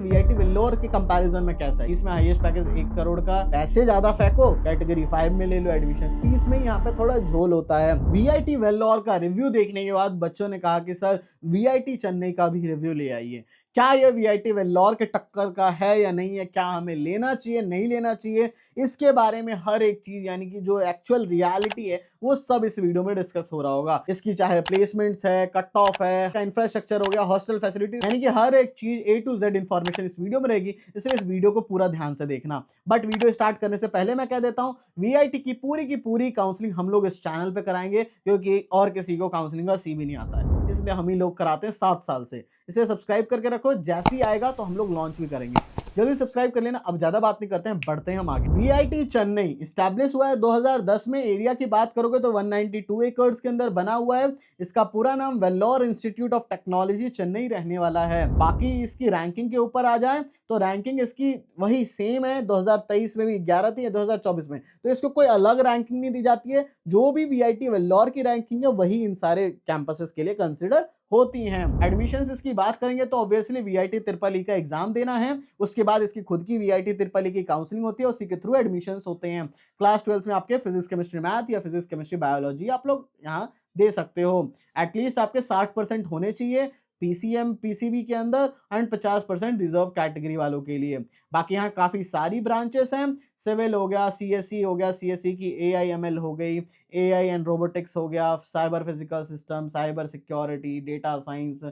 VIT Vellore के comparison में कैसा है? इसमें हाईएस्ट पैकेज 1 करोड़ का, पैसे ज्यादा फेंको कैटेगरी 5 में ले लो एडमिशन, फीस में यहाँ पे थोड़ा झोल होता है। वीआईटी वेल्लोर का रिव्यू देखने के बाद बच्चों ने कहा कि सर वीआईटी चेन्नई का भी रिव्यू ले आइए। क्या ये वीआईटी वेल्लोर के टक्कर का है या नहीं है, क्या हमें लेना चाहिए नहीं लेना चाहिए, इसके बारे में हर एक चीज यानी कि जो एक्चुअल रियलिटी है वो सब इस वीडियो में डिस्कस हो रहा होगा। इसकी चाहे प्लेसमेंट्स है, कट ऑफ है, इंफ्रास्ट्रक्चर हो गया, हॉस्टल फैसिलिटी, यानी कि हर एक चीज A to Z इंफॉर्मेशन इस वीडियो में रहेगी, इसलिए इस वीडियो को पूरा ध्यान से देखना। बट वीडियो स्टार्ट करने से पहले मैं कह देता हूं, वीआईटी की पूरी काउंसलिंग हम लोग इस चैनल पे कराएंगे, क्योंकि और किसी को काउंसलिंग का सी भी नहीं आता है, इसलिए हम ही लोग कराते हैं 7 साल से। इसे सब्सक्राइब करके रखो, जैसे ही आएगा तो हम लोग लॉन्च भी करेंगे। जल्दी सब्सक्राइब कर लेना। अब ज्यादा बात नहीं करते हैं, बढ़ते हैं हम आगे। वीआईटी चेन्नई स्टैब्लिश हुआ है 2010 में। एरिया की बात करोगे तो 192 एकर्स के अंदर बना हुआ है। इसका पूरा नाम Vellore institute of technology Chennai रहने वाला है। बाकी इसकी रैंकिंग के ऊपर आ जाए तो रैंकिंग इसकी वही सेम है, 2023 में भी 11 थी या 2024 में, तो इसको कोई अलग रैंकिंग नहीं दी जाती है। जो भी वीआईटी वेल्लोर की रैंकिंग है वही इन सारे कैंपसेस के लिए कंसिडर होती हैं। एडमिशंस इसकी बात करेंगे तो ऑब्वियसली वीआईटी ट्रिपल ई का एग्जाम देना है, उसके बाद इसकी खुद की वीआईटी ट्रिपल ई की काउंसलिंग होती है, उसी के थ्रू एडमिशंस होते हैं। क्लास 12th में आपके फिजिक्स केमिस्ट्री मैथ या फिजिक्स केमिस्ट्री बायोलॉजी आप लोग यहाँ दे सकते हो। एटलीस्ट आपके 60% होने चाहिए पीसीएम पीसीबी के अंदर एंड 50% रिजर्व कैटेगरी वालों के लिए। बाकी यहाँ काफी सारी ब्रांचेस हैं, सिविल हो गया, सीएससी हो गया, सीएससी की एआईएमएल हो गई, एआई एंड रोबोटिक्स हो गया, cyber physical system, cyber security, data science,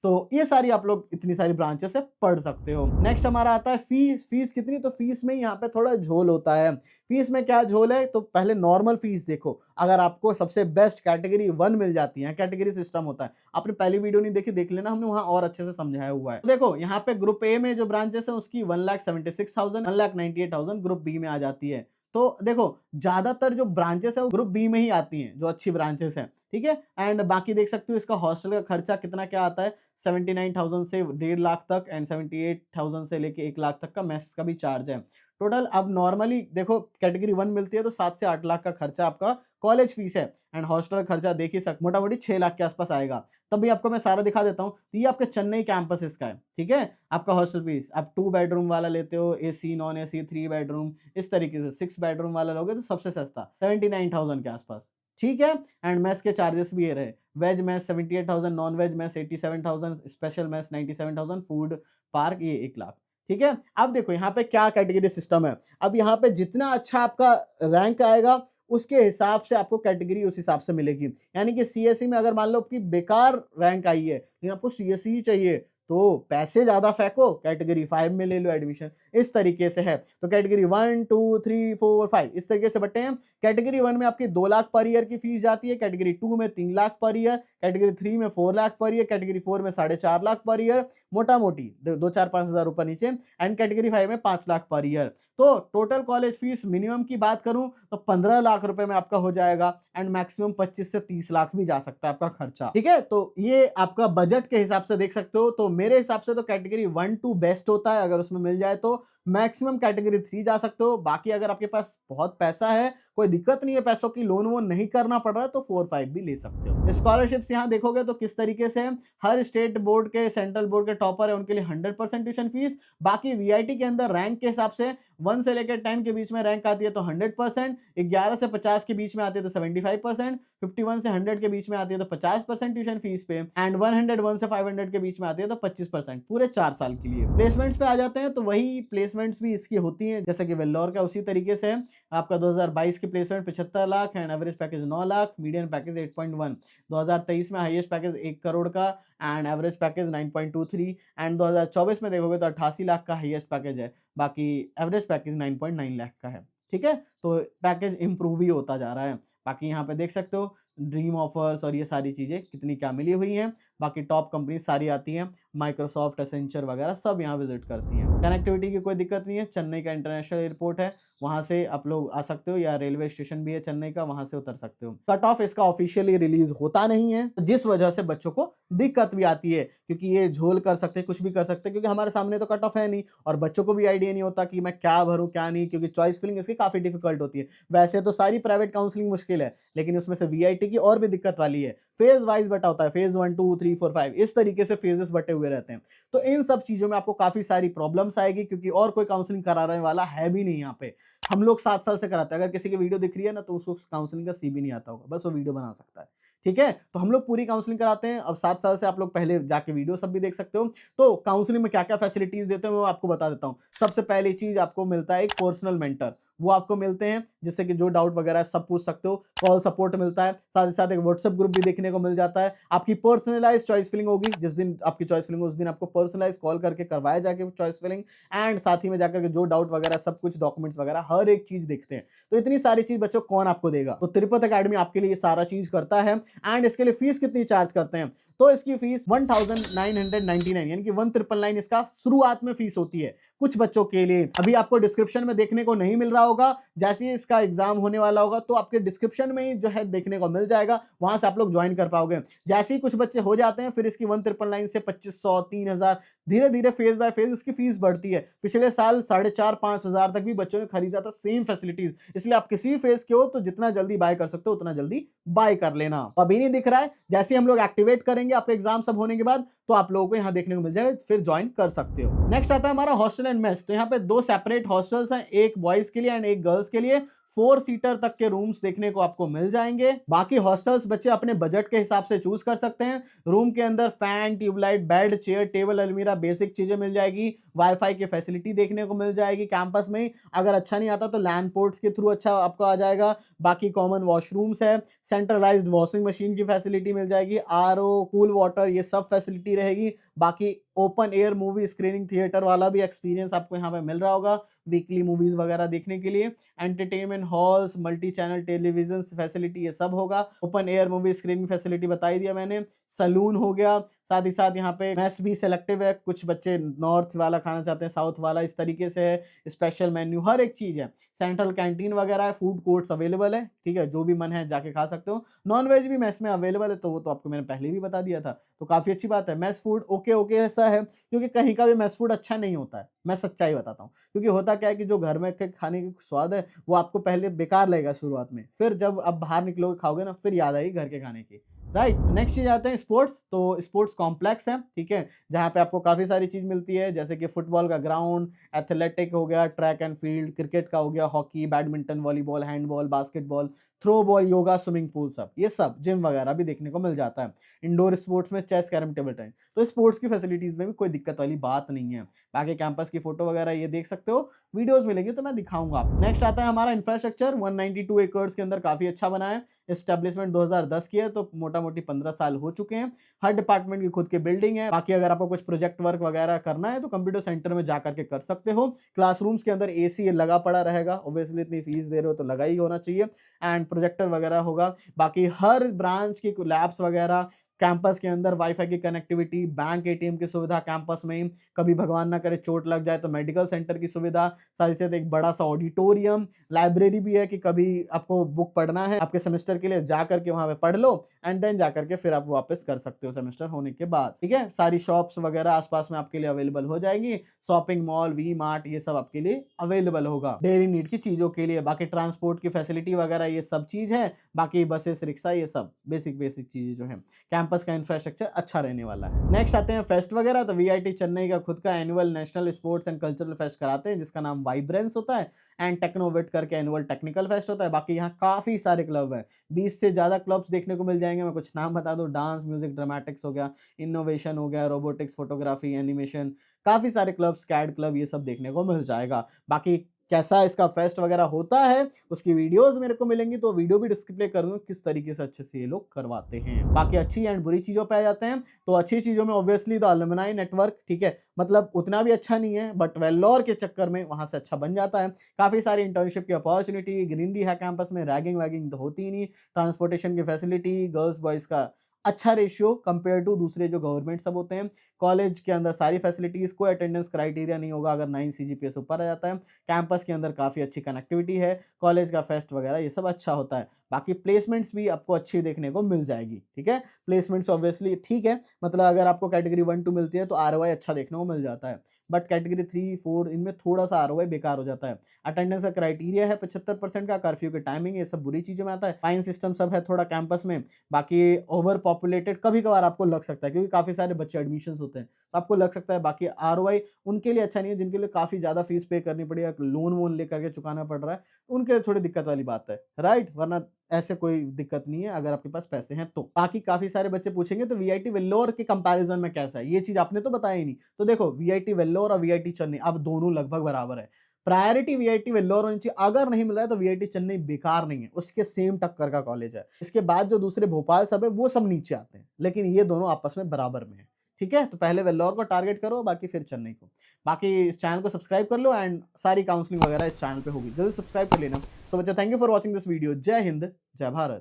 तो ये सारी आप लोग इतनी सारी ब्रांचेस से पढ़ सकते हो। नेक्स्ट हमारा आता है फीस। फीस कितनी? तो फीस में यहाँ पे थोड़ा झोल होता है। फीस में क्या झोल है? तो पहले नॉर्मल फीस देखो। अगर आपको सबसे बेस्ट कैटेगरी 1 मिल जाती है, कैटेगरी सिस्टम होता है, आपने पहली वीडियो नहीं देखी, देख लेना, हमने वहां और अच्छे से समझाया हुआ है। देखो यहाँ पे ग्रुप ए में जो ब्रांचेस है उसकी 1,76,000 1,98,000 ग्रुप बी में आ जाती है। तो देखो ज्यादातर जो ब्रांचेस है वो ग्रुप बी में ही आती हैं, जो अच्छी ब्रांचेस हैं, ठीक है। एंड बाकी देख सकते हो इसका हॉस्टल का खर्चा कितना क्या आता है, 79,000 से 1.5 लाख तक एंड 78,000 से लेके 1 लाख तक का मेस का भी चार्ज है टोटल। अब नॉर्मली देखो कैटेगरी 1 मिलती है तो 7 से 8 लाख का खर्चा आपका कॉलेज फीस है, एंड हॉस्टल खर्चा देख ही सकते, मोटा मोटी 6 लाख के आसपास आएगा। तब भी आपको मैं सारा दिखा देता हूँ। तो ये आपके चेन्नई कैंपस इसका है, ठीक है। आपका हॉस्टल फीस आप 2 बेडरूम वाला लेते हो, एसी नॉन एसी 3 बेडरूम, इस तरीके से 6 बेडरूम वाला लोगे तो सबसे सस्ता 79,000 के आसपास, ठीक है। एंड मेस के चार्जेस भी ये रहे, veg mess 78,000, non veg mess 87,000, special mess 97,000, food park ये 1 लाख, ठीक है। अब देखो यहाँ पे क्या कैटेगरी सिस्टम है। अब यहाँ पे जितना अच्छा आपका रैंक आएगा उसके हिसाब से आपको कैटेगरी उस हिसाब से मिलेगी। यानी कि सीएससी में अगर मान लो आपकी बेकार रैंक आई है लेकिन आपको सीएससी ही चाहिए, तो पैसे ज्यादा फेंको कैटेगरी 5 में ले लो एडमिशन, इस तरीके से है। तो कैटेगरी 1 2 3 4 5 इस तरीके से बटे हैं। कैटेगरी 1 में आपकी 2 लाख पर ईयर की फीस जाती है, कैटेगरी 2 में 3 लाख पर ईयर, कैटेगरी 3 में 4 लाख पर ईयर, कैटेगरी 4 में 4.5 लाख पर ईयर, मोटा मोटी 2-4-5 हजार ऊपर नीचे, एंड कैटेगरी 5 में 5 लाख पर ईयर। तो टोटल कॉलेज फीस मिनिमम की बात करूं तो 15 लाख रुपए में आपका हो जाएगा, एंड मैक्सिमम 25 से 30 लाख भी जा सकता है आपका खर्चा, ठीक है। तो ये आपका बजट के हिसाब से देख सकते हो। तो मेरे हिसाब से तो कैटेगरी 1-2 बेस्ट होता है, अगर उसमें मिल जाए तो मैक्सिमम कैटेगरी 3 जा सकते हो। बाकी अगर आपके पास बहुत पैसा है, कोई दिक्कत नहीं है, पैसों की लोन वोन नहीं करना पड़ रहा है, तो 4-5 भी ले सकते हो। स्कॉलरशिप्स यहाँ देखोगे तो किस तरीके से है, हर स्टेट बोर्ड के, सेंट्रल बोर्ड के टॉपर है उनके लिए 100% ट्यूशन फीस। बाकी वीआईटी के अंदर रैंक के हिसाब से 1 से लेकर 10 के बीच में रैंक आती है तो 100%, 11 से 50 के बीच में आती है तो 75%, 51 से 100 के बीच में आती है तो 50% ट्यूशन फीस पे, एंड 101 से 500 के बीच में आती है तो 25% पूरे 4 साल के लिए। प्लेसमेंट्स पे आ जाते हैं तो वही प्लेसमेंट्स भी इसकी होती हैं जैसे कि वेल्लोर का, उसी तरीके से है। आपका 2022 की placement 75 lakh and average package 9 lakh, median package 8.1। 2023 में हाईएस्ट पैकेज 1 करोड़ का एंड एवरेज पैकेज 9.23, एंड 2024 में देखोगे तो 88 लाख का हाईएस्ट पैकेज है, बाकी एवरेज पैकेज 9.9 लाख का है, ठीक है। तो पैकेज इंप्रूव ही होता जा रहा है। बाकी यहाँ पे देख सकते हो ड्रीम ऑफर्स और ये सारी चीजें कितनी क्या मिली हुई हैं। बाकी टॉप कंपनी सारी आती हैं, माइक्रोसॉफ्ट, एसेंचर वगैरह सब यहाँ विजिट करती हैं। कनेक्टिविटी की कोई दिक्कत नहीं है, चेन्नई का इंटरनेशनल एयरपोर्ट है, वहां से आप लोग आ सकते हो, या रेलवे स्टेशन भी है चेन्नई का, वहां से उतर सकते हो। कट ऑफ इसका ऑफिशियली रिलीज होता नहीं है, जिस वजह से बच्चों को दिक्कत भी आती है, क्योंकि ये झोल कर सकते हैं, कुछ भी कर सकते हैं, क्योंकि हमारे सामने तो कट ऑफ है नहीं, और बच्चों को भी आइडिया नहीं होता कि मैं क्या भरूं क्या नहीं, क्योंकि चॉइस फिलिंग इसकी काफी डिफिकल्ट होती है। वैसे तो सारी प्राइवेट काउंसलिंग मुश्किल है, लेकिन उसमें से वीआईटी की और भी दिक्कत वाली है। फेज वाइज बटा होता है, फेज 1 2 3 4 5 इस तरीके से फेजेस बटे हुए रहते हैं। तो इन सब चीजों में आपको काफी सारी प्रॉब्लम्स आएगी, क्योंकि और कोई काउंसलिंग कराने वाला है भी नहीं यहाँ पे। हम लोग 7 साल से कराते हैं, अगर किसी की वीडियो दिख रही है ना, तो उसको काउंसलिंग का सी भी नहीं आता होगा, बस वो वीडियो बना सकता है। ठीक है, तो हम लोग पूरी काउंसलिंग कराते हैं। अब 7 साल से आप लोग पहले जाके वीडियो सब भी देख सकते हो। तो काउंसलिंग में क्या क्या फैसिलिटीज देते हैं वो आपको बता देता हूँ। सबसे पहली चीज आपको मिलता है एक पर्सनल मेंटर, वो आपको मिलते हैं, जिससे कि जो डाउट वगैरह है सब पूछ सकते हो। कॉल सपोर्ट मिलता है, साथ ही साथ एक व्हाट्सएप ग्रुप भी देखने को मिल जाता है। आपकी पर्सनलाइज चॉइस फिलिंग होगी, जिस दिन आपकी चॉइस फिलिंग उस दिन आपको पर्सनलाइज कॉल करके करवाया जाके चॉइस फिलिंग, एंड साथ ही में जाकर के जो डाउट वगैरह सब कुछ डॉक्यूमेंट्स वगैरह हर एक चीज देखते हैं। तो इतनी सारी चीज बच्चों कौन आपको देगा? तो तिरुपति एकेडमी आपके लिए सारा चीज करता है। एंड इसके लिए फीस कितनी चार्ज करते हैं? तो इसकी फीस 1999 यानी कि 1999 इसका शुरुआत में फीस होती है कुछ बच्चों के लिए। अभी आपको डिस्क्रिप्शन में देखने को नहीं मिल रहा होगा, जैसे ही इसका एग्जाम होने वाला होगा तो आपके डिस्क्रिप्शन में ही जो है देखने को मिल जाएगा, वहां से आप लोग ज्वाइन कर पाओगे। जैसे ही कुछ बच्चे हो जाते हैं, फिर इसकी 1999 से 2500 3000 धीरे धीरे फेज बाय फेज उसकी फीस बढ़ती है। पिछले साल 4500-5000 तक भी बच्चों ने खरीदा था सेम फैसिलिटीज। इसलिए आप किसी भी फेज के हो तो जितना जल्दी बाय कर सकते हो उतना जल्दी बाय कर लेना। अभी नहीं दिख रहा है, जैसे हम लोग एक्टिवेट करेंगे आपके एग्जाम सब होने के बाद, तो आप लोगों को यहाँ देखने को मिल जाएगा, फिर ज्वाइन कर सकते हो। नेक्स्ट आता है हमारा हॉस्टल एंड मेस। तो यहाँ पे 2 सेपरेट हॉस्टल्स हैं, एक बॉयज के लिए एंड एक गर्ल्स के लिए। 4 सीटर तक के रूम्स देखने को आपको मिल जाएंगे। बाकी हॉस्टल्स बच्चे अपने बजट के हिसाब से चूज कर सकते हैं। रूम के अंदर fan, tubelight, bed, chair, table, अलमीरा, बेसिक चीजें मिल जाएगी। वाईफाई की फैसिलिटी देखने को मिल जाएगी कैंपस में ही। अगर अच्छा नहीं आता तो लैंड पोर्ट्स के थ्रू अच्छा आपको आ जाएगा। बाकी कॉमन वॉशरूम्स है, सेंट्रलाइज्ड वॉशिंग मशीन की फैसिलिटी मिल जाएगी, आरओ, कूल वाटर, ये सब फैसिलिटी रहेगी। बाकी open air movie screening theatre वाला भी एक्सपीरियंस आपको यहाँ पे मिल रहा होगा वीकली मूवीज वगैरह देखने के लिए। Entertainment halls, multi channel television facility, ये सब होगा। Open air movie screening facility बता ही दिया मैंने। सलून हो गया, साथ ही साथ यहाँ पे मेस भी सिलेक्टिव है, कुछ बच्चे नॉर्थ वाला खाना चाहते हैं, साउथ वाला, इस तरीके से है। स्पेशल मेन्यू, हर एक चीज है। सेंट्रल कैंटीन वगैरह है, फूड कोर्ट्स अवेलेबल है, ठीक है, जो भी मन है जाके खा सकते हो। नॉन वेज भी मेस में अवेलेबल है, तो वो तो आपको मैंने पहले भी बता दिया था, तो काफी अच्छी बात है। मेस फूड ओके ओके ऐसा है, क्योंकि कहीं का भी मेस फूड अच्छा नहीं होता है, मैं सच्चाई बताता हूँ। क्योंकि होता क्या है कि जो घर में के खाने की स्वाद है वो आपको पहले बेकार लगेगा शुरुआत में, फिर जब आप बाहर निकलोगे खाओगे ना, फिर याद आएगी घर के खाने की। राइट, नेक्स्ट चीज आते हैं स्पोर्ट्स। तो स्पोर्ट्स कॉम्प्लेक्स है, ठीक है, जहाँ पे आपको काफी सारी चीज मिलती है, जैसे कि फुटबॉल का ग्राउंड, एथलेटिक हो गया, ट्रैक एंड फील्ड, क्रिकेट का हो गया, hockey, badminton, volleyball, handball, basketball, throwball, yoga, swimming pool, सब ये सब, जिम वगैरह भी देखने को मिल जाता है। इंडोर स्पोर्ट्स में चेस, कैरम, टेबल टेनिस, तो स्पोर्ट्स की फैसिलिटीज में भी कोई दिक्कत वाली बात नहीं है। बाकी कैंपस की फोटो वगैरह ये देख सकते हो, वीडियोस मिलेंगे तो मैं दिखाऊंगा आपको। नेक्स्ट आता है हमारा इंफ्रास्ट्रक्चर। 192 एकर्स के अंदर काफी अच्छा बना है। एस्टेब्लिशमेंट 2010 की है, तो मोटा मोटी 15 साल हो चुके हैं। हर डिपार्टमेंट की खुद की बिल्डिंग है। बाकी अगर आपको कुछ प्रोजेक्ट वर्क वगैरह करना है तो कंप्यूटर सेंटर में जाकर के कर सकते हो। क्लासरूम्स के अंदर एसी लगा पड़ा रहेगा, ऑब्वियसली इतनी फीस दे रहे हो तो लगा ही होना चाहिए। एंड प्रोजेक्टर वगैरह होगा। बाकी हर ब्रांच की लैब्स वगैरह, कैंपस के अंदर वाईफाई की कनेक्टिविटी, बैंक एटीएम की सुविधा कैंपस में ही, कभी भगवान ना करे चोट लग जाए तो मेडिकल सेंटर की सुविधा, साथ ही साथ एक बड़ा सा ऑडिटोरियम, लाइब्रेरी भी है कि कभी आपको बुक पढ़ना है आपके सेमेस्टर के लिए, जा करके वहां पे पढ़ लो एंड देन जाकर के फिर आप वापस कर सकते हो सेमेस्टर होने के बाद, ठीक है। सारी शॉप्स वगैरह आसपास में आपके लिए अवेलेबल हो जाएंगी। शॉपिंग मॉल, वी मार्ट, ये सब आपके लिए अवेलेबल होगा डेली नीड की चीजों के लिए। बाकी ट्रांसपोर्ट की फैसिलिटी वगैरह ये सब चीज है। बाकी बसेस, रिक्शा, ये सब बेसिक चीजें जो है। कैंपस का इंफ्रास्ट्रक्चर अच्छा रहने वाला है। नेक्स्ट आते हैं फेस्ट वगैरह। तो वीआईटी चेन्नई का खुद का annual national sports and cultural fest कराते हैं, जिसका नाम वाइब्रेंस होता है। एंड टेक्नोवेट करके एनुअल टेक्निकल फेस्ट होता है। बाकी यहाँ काफी सारे क्लब है, 20 से ज्यादा क्लब्स देखने को मिल जाएंगे। मैं कुछ नाम बता दूं, डांस, म्यूजिक, ड्रामेटिक्स हो गया, इनोवेशन हो गया, रोबोटिक्स, फोटोग्राफी, एनिमेशन, काफी सारे क्लब्स, कैड क्लब, ये सब देखने को मिल जाएगा। बाकी कैसा इसका फेस्ट वगैरह होता है उसकी वीडियोस मेरे को मिलेंगी, तो वीडियो भी डिस्प्ले कर दूंगा किस तरीके से अच्छे से ये लोग करवाते हैं। बाकी अच्छी एंड बुरी चीजों पे आ जाते हैं। तो अच्छी चीजों में ऑब्वियसली द अलुमनाई नेटवर्क, ठीक है, मतलब उतना भी अच्छा नहीं है बट वेल्लोर के चक्कर में वहां से अच्छा बन जाता है। काफी सारी इंटर्नशिप की अपॉर्चुनिटी, ग्रीनरी है कैंपस में, रैगिंग वैगिंग तो होती ही नहीं। ट्रांसपोर्टेशन की फैसिलिटी, गर्ल्स बॉयज का अच्छा रेशियो कंपेयर टू दूसरे जो गवर्नमेंट सब होते हैं। कॉलेज के अंदर सारी फैसिलिटीज, कोई अटेंडेंस क्राइटेरिया नहीं होगा अगर 9 सीजीपीए से ऊपर आ जाता है। कैंपस के अंदर काफ़ी अच्छी कनेक्टिविटी है, कॉलेज का फेस्ट वगैरह ये सब अच्छा होता है। बाकी प्लेसमेंट्स भी आपको अच्छी देखने को मिल जाएगी, ठीक है। प्लेसमेंट्स ऑब्वियसली ठीक है, मतलब अगर आपको कैटेगरी 1-2 मिलती है तो आरओआई अच्छा देखने को मिल जाता है। बट कैटेगरी 3-4 इनमें थोड़ा-सा आरओआई बेकार हो जाता है। अटेंडेंस का क्राइटेरिया है 75% का, कर्फ्यू की टाइमिंग, ये सब बुरी चीज़ों में आता है। फाइन सिस्टम सब है थोड़ा कैंपस में। बाकी ओवर पॉपुलेटेड कभी-कभार आपको लग सकता है क्योंकि काफ़ी सारे बच्चे एडमिशन्स होते हैं, तो आपको लग सकता है। बाकी आरओआई उनके लिए अच्छा नहीं है जिनके लिए काफ़ी ज़्यादा फीस पे करनी पड़ी है, लोन-वोन लेकर के चुकाना पड़ रहा है, उनके लिए थोड़ी दिक्कत वाली बात है, राइट? वरना ऐसे कोई दिक्कत नहीं है अगर आपके पास पैसे हैं तो। बाकी काफ़ी सारे बच्चे पूछेंगे तो वीआईटी वेल्लोर के कंपैरिज़न में कैसा है? ये चीज़ आपने तो बताया ही नहीं। तो देखो वीआईटी वेल्लोर और वीआईटी चेन्नई अब दोनों लगभग बराबर है। प्रायोरिटी वीआईटी वेल्लोर होनी चाहिए, अगर नहीं मिल रहा है तो वीआईटी चेन्नई बेकार नहीं है, उसके सेम टक्कर का कॉलेज है। इसके बाद जो दूसरे भोपाल सब है वो सब नीचे आते हैं, लेकिन ये दोनों आपस में बराबर में है, ठीक है? तो पहले वेल्लोर को टारगेट करो, बाकी फिर चेन्नई को। बाकी इस चैनल को सब्सक्राइब कर लो एंड सारी काउंसलिंग वगैरह इस चैनल पे होगी, जल्दी सब्सक्राइब कर लेना। सो बच्चों, thank you for watching this video. जय हिंद, जय भारत।